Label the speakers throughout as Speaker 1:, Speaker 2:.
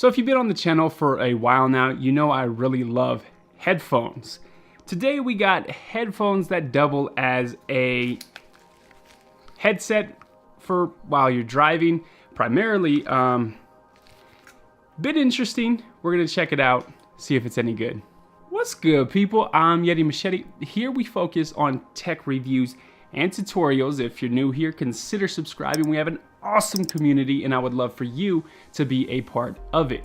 Speaker 1: So if you've been on the channel for a while now, you know I really love headphones. Today we got headphones that double as a headset for while you're driving, primarily. Bit interesting. We're gonna check it out, see if it's any good. What's good, people? I'm Yeti Machete. Here we focus on tech reviews and tutorials. If you're new here, consider subscribing. We have an awesome community and I would love for you to be a part of it.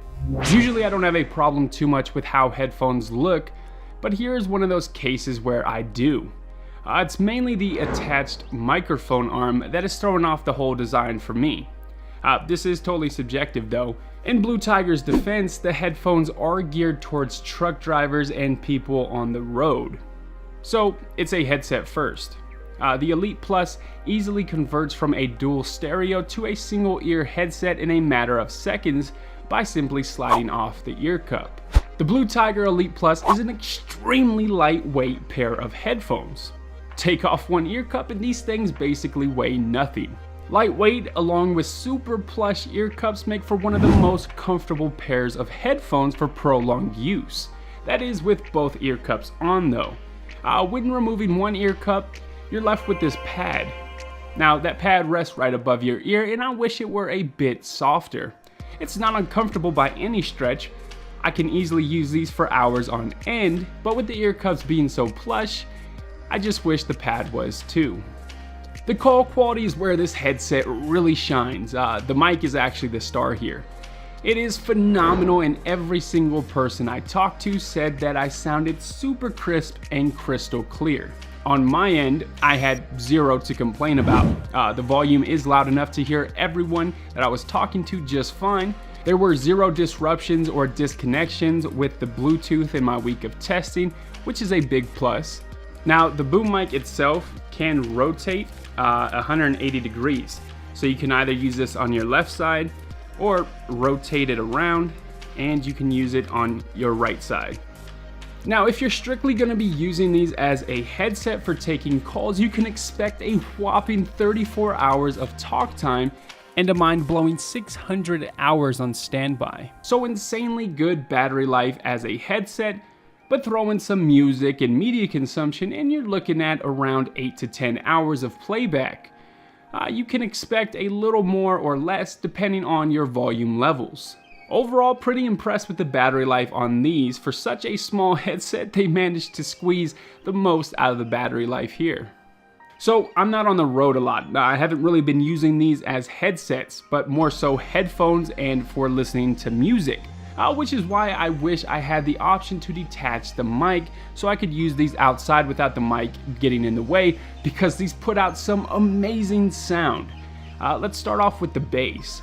Speaker 1: Usually I don't have a problem too much with how headphones look, but here's one of those cases where I do. It's mainly the attached microphone arm that is throwing off the whole design for me. This is totally subjective though. In Blue Tiger's defense, the headphones are geared towards truck drivers and people on the road. So it's a headset first. The Elite Plus easily converts from a dual stereo to a single ear headset in a matter of seconds by simply sliding off the ear cup. The Blue Tiger Elite Plus is an extremely lightweight pair of headphones. Take off one ear cup and these things basically weigh nothing. Lightweight along with super plush ear cups make for one of the most comfortable pairs of headphones for prolonged use. That is with both ear cups on though. When removing one ear cup, you're left with this pad. Now that pad rests right above your ear and I wish it were a bit softer. It's not uncomfortable by any stretch. I can easily use these for hours on end, but with the ear cups being so plush, I just wish the pad was too. The call quality is where this headset really shines. The mic is actually the star here. It is phenomenal and every single person I talked to said that I sounded super crisp and crystal clear. On my end, I had zero to complain about. The volume is loud enough to hear everyone that I was talking to just fine. There were zero disruptions or disconnections with the Bluetooth in my week of testing, which is a big plus. Now, the boom mic itself can rotate 180 degrees. So you can either use this on your left side or rotate it around and you can use it on your right side. Now, if you're strictly going to be using these as a headset for taking calls, you can expect a whopping 34 hours of talk time and a mind-blowing 600 hours on standby. So insanely good battery life as a headset, but throw in some music and media consumption and you're looking at around 8 to 10 hours of playback. You can expect a little more or less depending on your volume levels. Overall, pretty impressed with the battery life on these. For such a small headset, they managed to squeeze the most out of the battery life here. So I'm not on the road a lot. I haven't really been using these as headsets, but more so headphones and for listening to music. Which is why I wish I had the option to detach the mic so I could use these outside without the mic getting in the way, because these put out some amazing sound. Let's start off with the bass.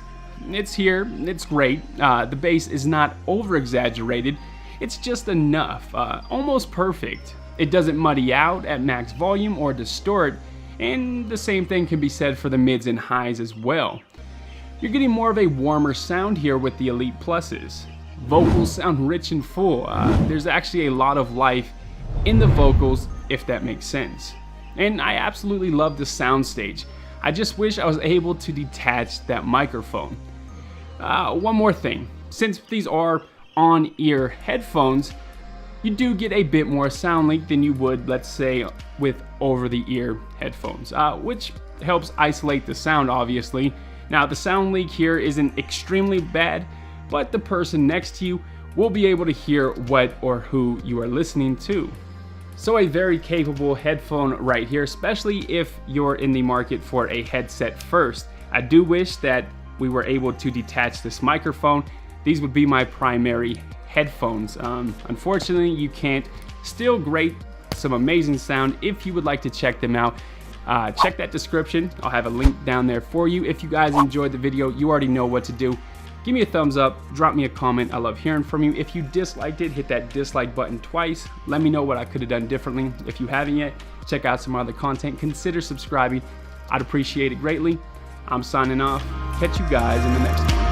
Speaker 1: It's here, it's great. The bass is not over exaggerated, it's just enough, almost perfect. It doesn't muddy out at max volume or distort, and the same thing can be said for the mids and highs as well. You're getting more of a warmer sound here with the Elite Pluses. Vocals sound rich and full. There's actually a lot of life in the vocals, if that makes sense. And I absolutely love the soundstage. I just wish I was able to detach that microphone. One more thing, since these are on-ear headphones, you do get a bit more sound leak than you would, let's say, with over-the-ear headphones, which helps isolate the sound, obviously. Now, the sound leak here isn't extremely bad, but the person next to you will be able to hear what or who you are listening to. So a very capable headphone right here, especially if you're in the market for a headset first. I do wish that we were able to detach this microphone. These would be my primary headphones. Unfortunately, you can't. Still great, some amazing sound. If you would like to check them out, check that description. I'll have a link down there for you. If you guys enjoyed the video, you already know what to do. Give me a thumbs up, drop me a comment. I love hearing from you. If you disliked it, hit that dislike button twice. Let me know what I could have done differently. If you haven't yet, check out some other content. Consider subscribing. I'd appreciate it greatly. I'm signing off. Catch you guys in the next one.